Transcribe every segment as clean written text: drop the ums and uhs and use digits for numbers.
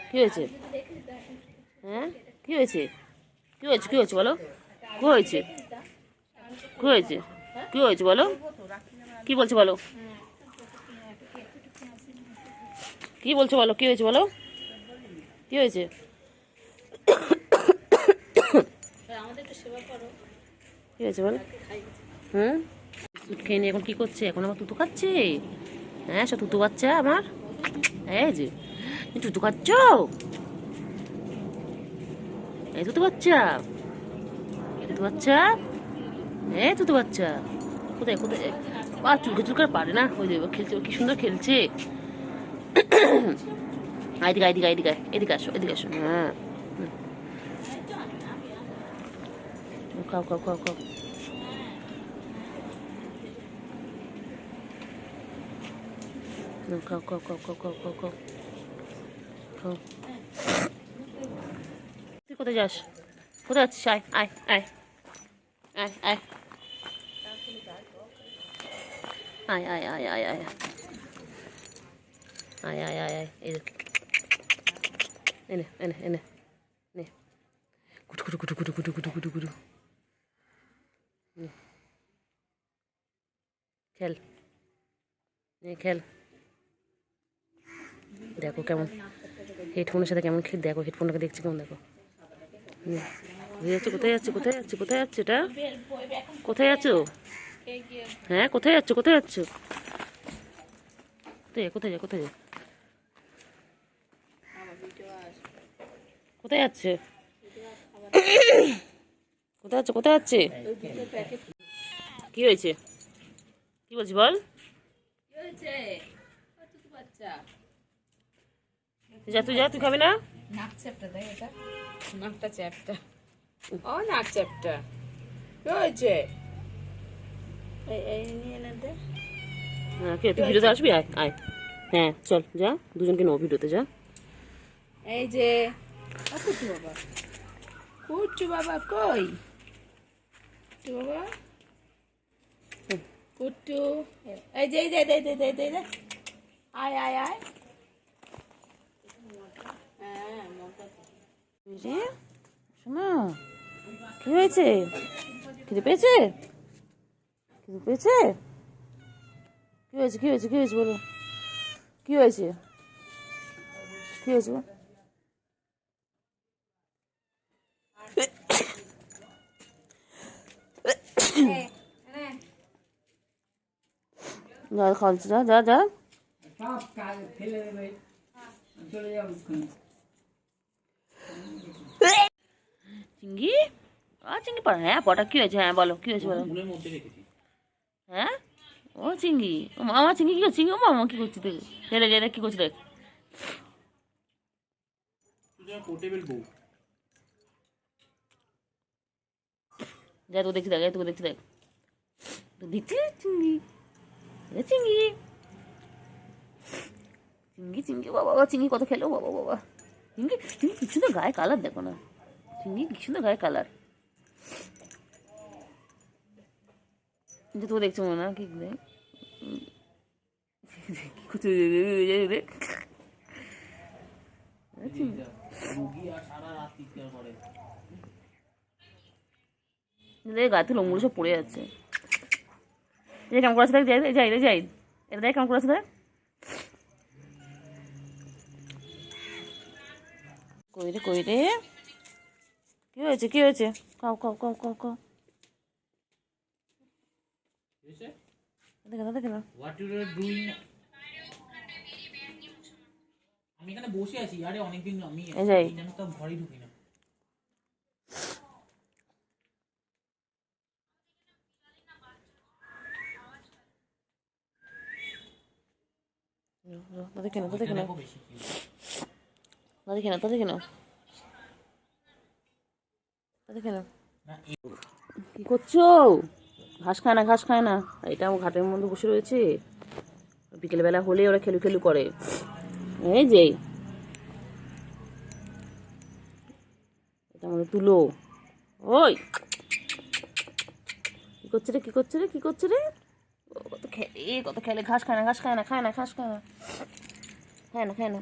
কি হয়েছে? হ্যাঁ, কি হয়েছে? কি হয়েছে? কি হয়েছে বলো? কি হয়েছে? কি হয়েছে? কি হয়েছে বলো? কি বলছো বলো? কি বলছো বলো? কি হয়েছে বলো? কি হয়েছে? কি হয়েছে বলো? হুম, বিস্কুট খেয়ে নিয়ে এখন কি করছে? এখন আমার তুতু খাচ্ছে। হ্যাঁ, সব তুতু বাচ্চা আমার। এই যে তুতু খাচ্ছ? এই তুতু বাচ্চা, তুতু বাচ্চা, এই তুতু বাচ্চা। কোথায় কোথায়? বা চুলকে চুলকে পারে না। ওই যে খেলছে, কি সুন্দর খেলছে। এদিকে এদিকে এদিকে এদিকে আসো, এদিকে আসো। হ্যাঁ, খাও খাও খাও খাও। খাও খাও খাও খাও খাও খাও খাও খাও। তুই কোথায় যাস? কোথায় যাচ্ছিস? আয় আয় আয় আয় আয় আয় আয় আয় আয় আয় আয় আয় আয় আয় এই দেখ, এনে এনে এনে নে, কুটু কুটু কুটু কুটু কুটু কুটু কুটু কুটু। খেল, নে খেল। দেখো কেমন হেডফোনের সাথে কেমন খেল। দেখো হেডফোনটাকে দেখছি কেমন। দেখো কোথায় যাচ্ছে? কোথায় যাচ্ছে? কোথায় যাচ্ছে? কোথায় যাচ্ছে এটা? কোথায় যাচ্ছ? হ্যাঁ, কোথায় যাচ্ছ? কোথায় যাচ্ছ? কোথায় কোথায় যা কোথায় যা কোথায় যাচ্ছে? কোথায় যাচ্ছে? কোথায় যাচ্ছে? কি হয়েছে? কি বলছি বল? যা, তুই যা, তুই খাবি না? নাক চ্যাপটা দেয় এটা, নাকটা চ্যাপটা। ও নাক চ্যাপটা কি হয়েছে? এই নিয়ে এনে দে। হ্যাঁ, কি তুই ভিডিওতে আসবি? আয় আয়। হ্যাঁ চল যা, দুজনকে নেবো ভিডিওতে। যা। এই যে কুট্টু বাবা, কুট্টু বাবা কই? কুট্টু বাবা, কুট্টু। এই যে এই যে দে দে দে দে দে, আয় আয় আয়। হ্যাঁ রে শোনা, কি হয়েছে? খিদে পেয়েছে? খিদে পেয়েছে? কি হয়েছে? কি হয়েছে? কি হয়েছে বলো? কি হয়েছে? কি হয়েছে বল? যা খাওয়াচ্ছি, যা যা যা। সব কাজ ফেলে দেবে, চলে যাও। চিঙ্গি, চিঙ্গি পড়া। হ্যাঁ পটা, কি হয়েছে? হ্যাঁ বলো, কি হয়েছে বলো? হ্যাঁ, ও চিঙ্গি, ও মামা চিঙ্গি কি করছে? চিঙ্গি, ও মামা কি করছে? দেখ গেলে গেলে কি করছে দেখ। যা তোকে দেখছি দেখ, তোকে দেখছি দেখ, তো দেখছি চিঙ্গি, চিঙ্গি চিঙ্গি চিঙ্গি। বাবা বাবা, চিঙ্গি কত খেলো। বাবা বাবা, চিঙ্গি চিঙ্গি কি সুন্দর গায়ে কালার। দেখো না চিঙ্গি কি সুন্দর গায়ে কালার। যে তোকে দেখছো মনে না কি দেখ কি করছে দেখ। গায়ে লোমগুলো সব পড়ে যাচ্ছে। যে কেমন করেছে দেখ, যাই যাই রে যাই, এটা দেখ কেমন করেছে দেখ। কই রে কই রে? কি হয়েছে? কি হয়েছে? খাও খাও খাও খাও খাও। দেখে না দেখে না। আমি এখানে বসে আছি। আরে অনেকদিন আমি তো ঘরে ঢুকি না। দেখে না, দেখে না, দেখে না, দেখে না, দেখে না। কি করছো? ঘাস খায় না, ঘাস খায় না। এটা ঘাটের মধ্যে বসে রয়েছে। বিকেলবেলা হলে ওরা খেলু খেলু করে। এই যে এটা আমাদের তুলো। ওই কি করছে রে? কি করছে রে? কি করছে রে? কত খেলে, কত খেলে। ঘাস খায় না, ঘাস খায় না, খায় না, ঘাস খায় না, খায় না, খায় না।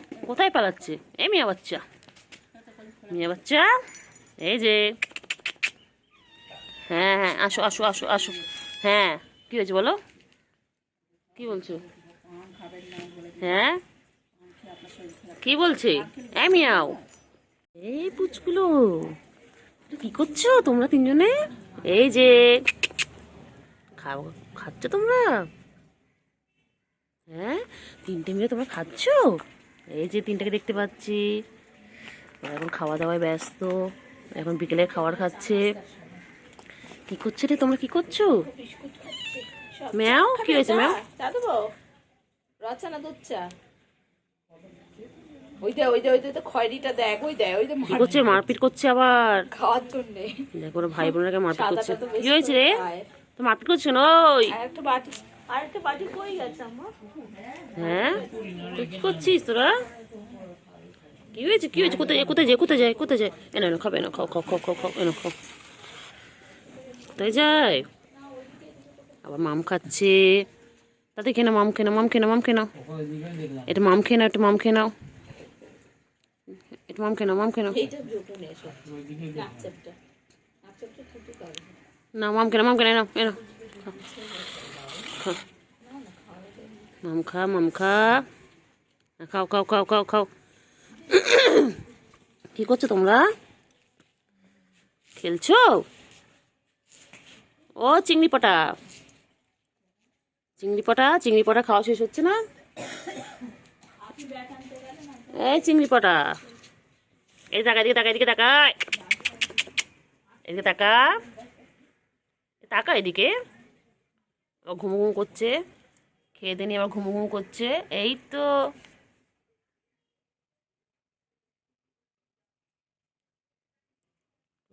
কোথায় পালাচ্ছে? এই মিয়া বাচ্চা, মিয়া বাচ্চা, এই যে, হ্যাঁ হ্যাঁ, আসো আসো আসো আসো। হ্যাঁ, কি হয়েছে বলো, কি বলছো? হ্যাঁ, কি বলছে? এই মিয়াও, এই পুচগুলো, কি করছো তোমরা তিনজনে? এই যে, খাচ্ছ তোমরা? হ্যাঁ, তিনটে মিলে তোমরা খাচ্ছ? এই যে তিনটাকে দেখতে পাচ্ছি, ওরা এখন খাওয়া দাওয়ায় ব্যস্ত, এখন বিকেলের খাবার খাচ্ছে। কি করছো রে তোমরা, কি করছো? ম্যাও, কি হয়েছে ম্যাও? চা দেবো? রচনা দুধ চা। ওই দে তো খয়রিটা দেখ, ওই দেয়, ওই যে কি করছে? মারপিট করছে আবার। খাওয়ার জন্যে। দেখো ওরা ভাই বোনেরাকে মারপিট করছে। সাদাটা তো বেশি কি হয়েছে রে? খায়। তো মারপিট করছো না? ওই আরেকটা বাটি কই গেছে আম্মা? হ্যাঁ, তুই কি করছিস তোরা? কি হয়েছে, কি হয়েছে? কোথায় যায়, কোথায় যায়, কোথায় যায়, কোথায় যায়? এনো এনো খাবে, এনো খাও খাও খাও খাও খাও, এনো খাও। কোথায় যায়? আবার মাম খাচ্ছে। তাতে খেয়ে নাও, মাম খেয়ে নাও, মাম খেয়ে নাও, মাম খেয়ে নাও। এটা মাম খেয়ে নাও, এটা মাম খেয়ে নাও, এটা মাম খেয়ে নাও, মাম খেয়ে নাও। এইটা দুটো নে সব। নাকচাপটা ফুটে করে। না, মাম খেয়ে নাও, মাম খেয়ে নাও, এনো খাও। মাম খা, মাম খা, খাও খাও খাও খাও খাও। কি করছো তোমরা? খেলছো? ও চিংড়ি পটা, চিংড়ি পটা, চিংড়ি পটা খাওয়া শেষ হচ্ছে না? এই চিংড়ি পটা, এই তাকা, এদিকে তাকা, এদিকে তাকায়, এদিকে তাকা, তাকা এদিকে। ও ঘুমু ঘুমু করছে, খেয়ে দিয়ে নিয়ে আবার ঘুমু ঘুমু করছে। এই তো,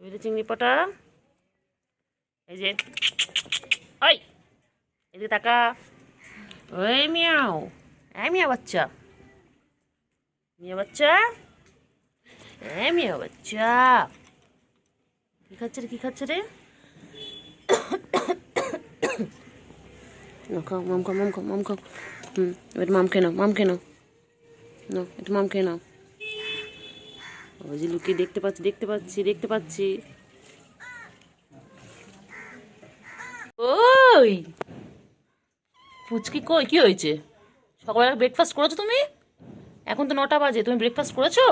বুঝলি চিংড়ি পটা, এই যে, ওই এদিকে তাকা, ওই মিয়াও, এই মিয়া বাচ্চা, মিয়া বাচ্চা, এই মিয়া বাচ্চা, কি খাচ্ছে রে, কি খাচ্ছে রে? না খাও, মাম খাও, মাম খাও, মাম খাও। এটা মাম খেয়ে নাও, মাম খেয়ে নাও, না এটা মাম খেয়ে নাও। ওই যে লুকিয়ে দেখতে পাচ্ছি, দেখতে পাচ্ছি, দেখতে পাচ্ছি। ওই পুচকি কই, কি হয়েছে? সকালবেলা ব্রেকফাস্ট করেছো তুমি? এখন তো 9টা বাজে, তুমি ব্রেকফাস্ট করেছো?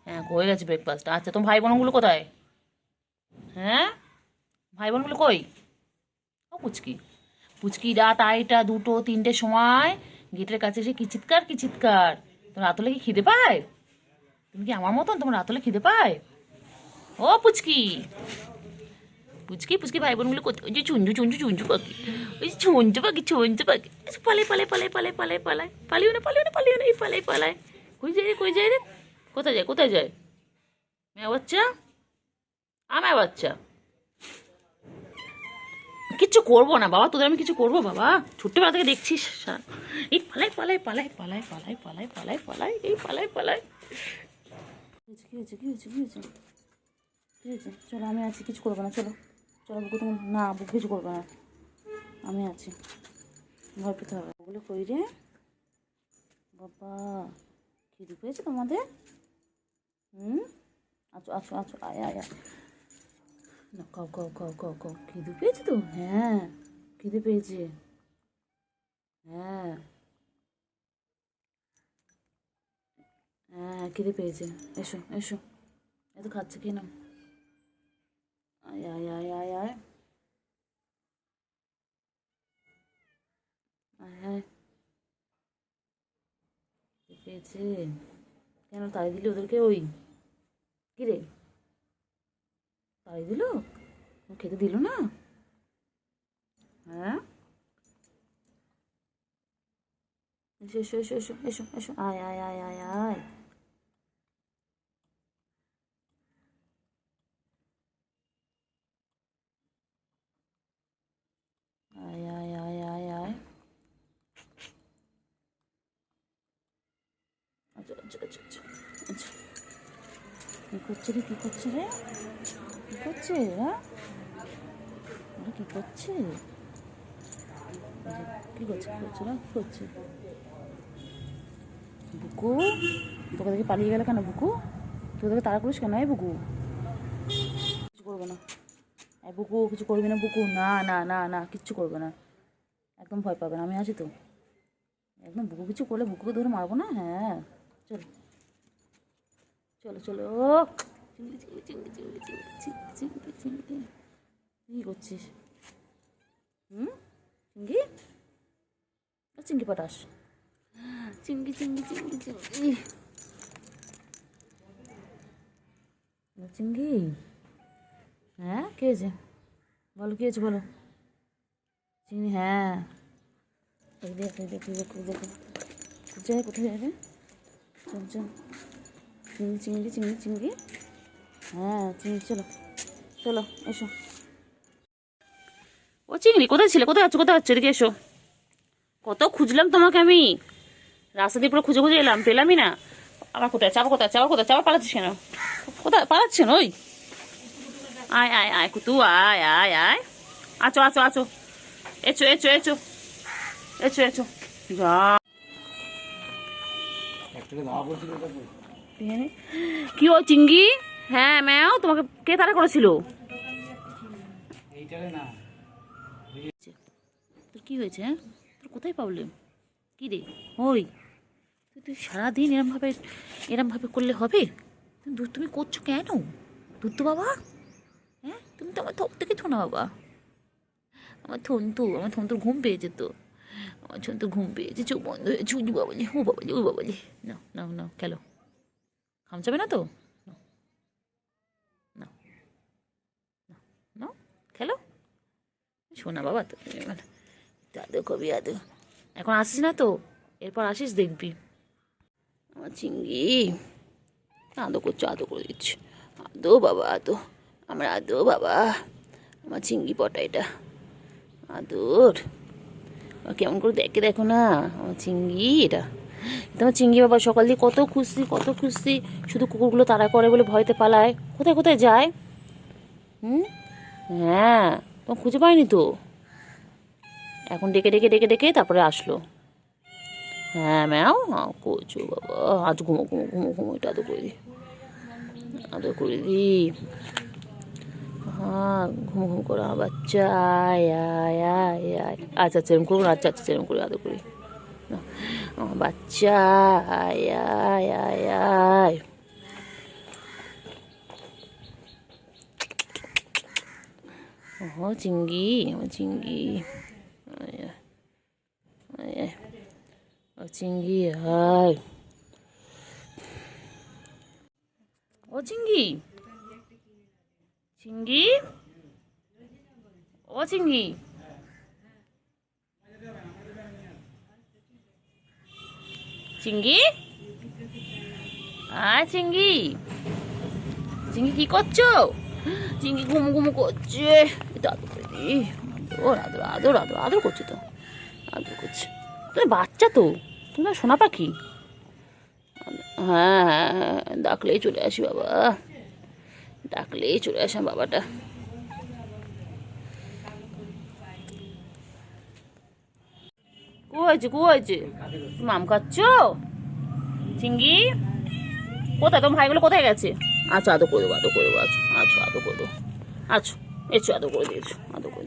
হ্যাঁ, হয়ে গেছে ব্রেকফাস্ট। আচ্ছা, তোমার ভাই বোনগুলো কোথায়? হ্যাঁ, ভাই বোনগুলো কই? ও পুচকি, পুচকি রাত 2টা 2টো 3টের সময় গেটের কাছে এসে কি চিৎকার, কি চিৎকার। তোমার রাতলে কি খিদে পায়? তুমি কি আমার মতন, তোমার রাতলে খিদে পায়? ও পুচকি, পুচকি, পুচকি ভাই বোনগুলো কোথায়? ওই যে চুঞ্জু চুঞ্জু চুঞ্জু পাখি, ওই যে ছুঞ্চু পাখি, ছুঞ্চু পাখি, পালাই পালাই পালাই পালাই পালাই পালাই, পালিও না পালিও না পালিও না, এই পালাই পালাই। কই যায় রে, কই যায় রে? কোথায় যায়, কোথায় যায়? মেয়ে বাচ্চা, আমার বাচ্চা, কিচ্ছু করবো না বাবা, তোদের আমি কিছু করবো বাবা? ছোট্টবেলা থেকে দেখছিস এই পালাই পালাই পালাই পালাই পালাই পালাই পালাই পালাই, এই পালাই পালাই। কি হয়েছে, কি হয়েছে, কি হয়েছে, কি হয়েছে? চলো আমি আছি, কিছু করবো না, চলো চলো বুকু, তোমার না বুক কিছু করবে না, আমি আছি, ভয় পেতে হবে। ওগুলো কই রে বাবা? খিদে পেয়েছে তোমাদের? আচ্ছা আচ্ছা আচ্ছা, আয় আয় আয়, না খাও খাও খাও খাও খাও। খিদে পেয়েছে তো? হ্যাঁ, খিদে পেয়েছে, হ্যাঁ হ্যাঁ খিদে পেয়েছে। এসো এসো, এত খাচ্ছে, খেয়ে নাও। আয় আয় আয় আয় আয় আয় আয়, খিদে পেয়েছে। কেন তাড়ি দিলি ওদেরকে? ওই কি রে, তাড়ি দিল? খেতে দিল না? হ্যাঁ, এসো এসো এসো এসো এসো এসো, আয় আয় আয় আয় আয়, আয় আয় আয় আয় আয়। আচ্ছা আচ্ছা আচ্ছা আচ্ছা আচ্ছা, কি করছে রে, কি করছে রে, কি করছে? হ্যাঁ, ওরা কি করছে? কি করছে, কি করছে, ওরা কি করছে? বুকু, তোকে দেখে পালিয়ে গেল কেন বুকু? তুই তোকে তাড়া করিস কেন? এই বুকু, কিছু করবে না। এই বুকু, কিছু করবি না বুকু। না না না না, কিচ্ছু করবে না, একদম ভয় পাবে না, আমি আছি তো। একদম বুকু কিছু করলে বুকুকে ধরে মারবো না। হ্যাঁ, চলো চলো চলো। চিংড়ি চিংড়ি চিংড়ি চিংড়ি চিংড়ি চিংড়ি চিংড়ি। কী করছিস? চিংড়ি, চিংড়ি পটাস, চিংড়ি চিংড়ি চিংড়ি চিংড়ি চিংড়ি। হ্যাঁ, কে হয়েছে বলো, কী হয়েছে বলো? চিংড়ি, হ্যাঁ, এই দেখ এই দেখ এই দেখ এই দেখো, কোথায় কোথায় যাবে? চল চল, চিংড়ি চিংড়ি চিংড়ি চিংড়ি। হ্যাঁ চিংড়ি, চলো চলো এসো। ও চিংড়ি, কোথায় ছিলে? কোথায় আছো? কোথায় আছো? এদিকে এসো। কত খুঁজলাম তোমাকে আমি, রাস্তা দিয়ে পুরো খুঁজে খুঁজে এলাম, পেলামই না। আবার কোথায় চাপা? কোথায় চাপা? কোথায় চাপা? পালাচ্ছিস কেন? কোথায় পালাচ্ছেন? ওই আয় আয় আয় কুতু, আয় আয় আয়, আছো আছো আছো, এসো এসো এসো এসো এসো। যা কি ও চিংড়ি? হ্যাঁ ম্যাও, তোমাকে কে তাড়া করেছিল? তোর কি হয়েছে? হ্যাঁ, তোর কোথায় প্রবলেম? কি রে? ওই তুই সারাদিন এরমভাবে করলে হবে? তুমি করছো কেন? দুধ বাবা, হ্যাঁ, তুমি তো আমার থপ থেকে ছো না বাবা। আমার থন্তুর ঘুম পেয়েছে তো, আমার থন্তুর ঘুম পেয়েছে, চোখ বন্ধ হয়েছে। ও বাবালি, ও বাবালি, ও বাবালি। নাও নাও নাও, খেলো। খামচাবে না তো? নাও নাও, খেলো। শোনা বাবা, তো দাদু কবি আদু, এখন আসিস না তো, এরপর আসিস দেখবি। আমার চিংড়ি আদো করছে, আদো করে দিচ্ছে। আদো বাবা আদো, আমার আদো বাবা, আমার চিংড়ি পটা এটা আদর। কেমন করে দেখে, দেখো না আমার চিংড়ি। এটা তোমার চিংড়ি বাবা সকাল দিয়ে কত খুশি, কত খুশি। শুধু কুকুরগুলো তাড়া করে বলে ভয়তে পালায়, কোথায় কোথায় যায়। হ্যাঁ, তোমার খুঁজে পাইনি তো, এখন ডেকে ডেকে ডেকে ডেকে তারপরে আসলো। হ্যাঁ ম্যাও, কচু বাবা, আজ ঘুমো ঘুমো ঘুমো ঘুমো, এটা আদর করে দি, আদর করে দি। হ্যাঁ, ঘুম ঘুম করো আমার বাচ্চা, আয় আয় আয় আয়। আচ্ছা আচ্ছা, এরকম করবো না, আচ্ছা আচ্ছা, এরকম করে আদর করি। আমার বাচ্চা, আয় আয় আয় আয়। ও চিংড়ি, আমার চিংড়ি, আয় আয় আয়, ও চিংড়ি আয়। ও চিংড়ি, চিংড়ি, ও চিংড়ি, চিংড়ি, আয় চিংড়ি, চিংড়ি কি করছো? চিংড়ি ঘুম ঘুম করছে, এটা আদর করে দি। আদর আদর আদর আদর আদর করছে তো, আদর করছে। তুমি বাচ্চা তো, তুমি না সোনা পাখি। হ্যাঁ হ্যাঁ হ্যাঁ, ডাকলেই চলে আসি বাবা, ডাকলেই চলে আসা বাবাটা। কু হয়েছে, কু হয়েছে? তুমি আম খাচ্ছ? চিংড়ি কোথায়? তোমার ভাইগুলো কোথায় গেছে? আচ্ছা, আদর করে দেবো, আদর করে দেবো, আচ্ছা আচ্ছা, আদর করে দেবো। আচ্ছা এসো, আদর করে দিয়েছো, আদর করে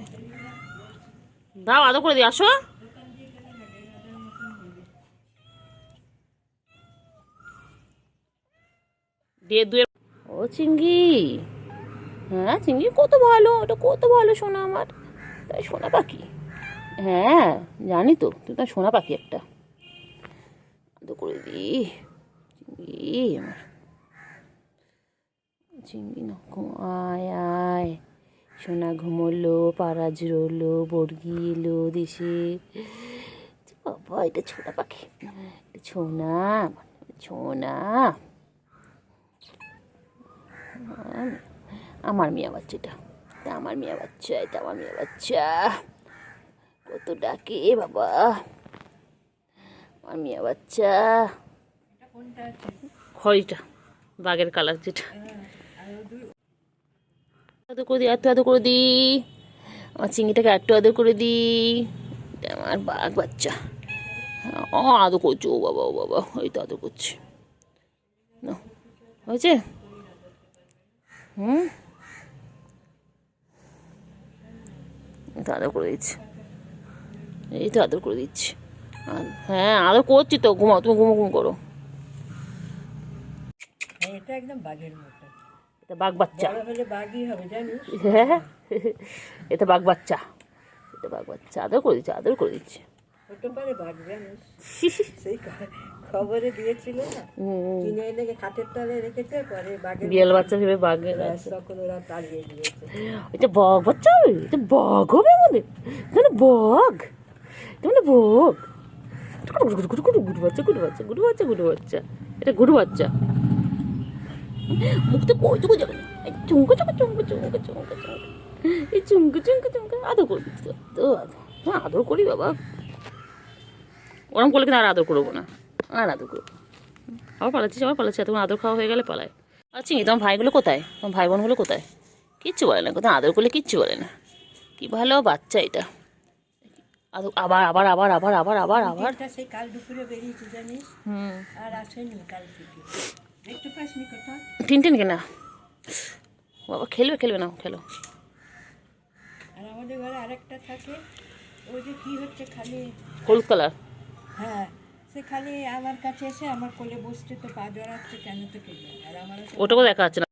দাও, আদর করে দিই, আসো। দিয়ে দুয়ে। ও চিংড়ি, হ্যাঁ চিংড়ি কত ভালো, ওটা কত ভালো সোনা আমার, তাই সোনা পাখি। হ্যাঁ জানি তো, তুই তো সোনা পাখি একটা। আদর করে দি চিংড়ি আমার, চিংড়ি না আয় আয়। সোনা ঘুমোলো, পাড়া জুড়োলো, বর্গি এলো দেশে। বাবা, এটা ছোনা পাখি, ছোনা ছোনা, আমার মিয়া বাচ্চাটা, এটা আমার মিয়া বাচ্চা, এটা আমার মিয়া বাচ্চা। কত ডাকে বাবা, আমার মিয়া বাচ্চা। খড়িটা, বাঘের কালার যেটা। আদর করে দিই, একটু আদর করে দিই, আমার চিংড়িটাকে একটু আদর করে দিই। এটা আমার বাঘ বাচ্চা, আদর করছে, ও বাবা ও বাবা, এই তো আদর করছে না, হয়েছে? হুম, এই তো আদর করে দিচ্ছি, এই তো আদর করে দিচ্ছি। হ্যাঁ আদর করছি তো, ঘুমাও তুমি, ঘুমো ঘুম করো। এটা একদম বাঘের মতো, এটা বাঘ বাচ্চা, বড় হলে বাঘই হবে জানিস। হ্যাঁ এটা বাঘ বাচ্চা, এটা বাঘ বাচ্চা, আদর করে দিচ্ছে, আদর করে দিচ্ছে। হতে পারে বাঘ জানিস, সেই খবরে দিয়েছিল না, কিনে এনে খাটের তলে রেখেছে, পরে বাঘের বিড়াল বাচ্চা ভেবে বাঘের ব্যাস, আছে। তখন ওরা তাড়িয়ে দিয়েছে। এটা বাঘ বাচ্চা হবে, এটা বাঘ হবে আমাদের, তাহলে বাঘ, তাহলে বাঘ, গুডু বাচ্চা, গুডু বাচ্চা, গুডু বাচ্চা, গুডু বাচ্চা, এটা গুডু বাচ্চা। মুখতে কইটুকু যাবে না, এই চুমকো চুমকো চুমকো চুমকো চুমকো চুমকো, এই চুমকো চুমকো চুমকো, আদর করে দিচ্ছি তো, হ্যাঁ আদর করি বাবা, ওরম করলে কিন্তু আর আদর করবো না, আর আদর করবো। আবার পালাচ্ছিস, আবার পালাচ্ছি, এতক্ষণ আদর খাওয়া হয়ে গেলে পালায়। আচ্ছা তোমার ভাইগুলো কোথায়, তোমার ভাই বোনগুলো কোথায়? কিচ্ছু বলে না, কোথাও আদর করলে কিচ্ছু বলে না, কি ভালো বাচ্চা এটা। আদর আবার আবার আবার আবার আবার আবার আবার। এটা সেই কাল দুপুরে বেরিয়েছে জানিস, আর আসেনি কাল থেকে, দেখতে পাসনি কোথাও। টিনটিন কেনা বাবা, খেলবে খেলবে না, খেলো। আর আমাদের ঘরে আরেকটা থাকে, ওই যে কি হচ্ছে খালি, হলুদ কালার, হ্যাঁ সে খালি আমার কাছে এসে আমার কোলে বসতে, তো পা জড়াচ্ছে কেন তো কে জানে, আর আমার ওটাকেও দেখা যাচ্ছে না।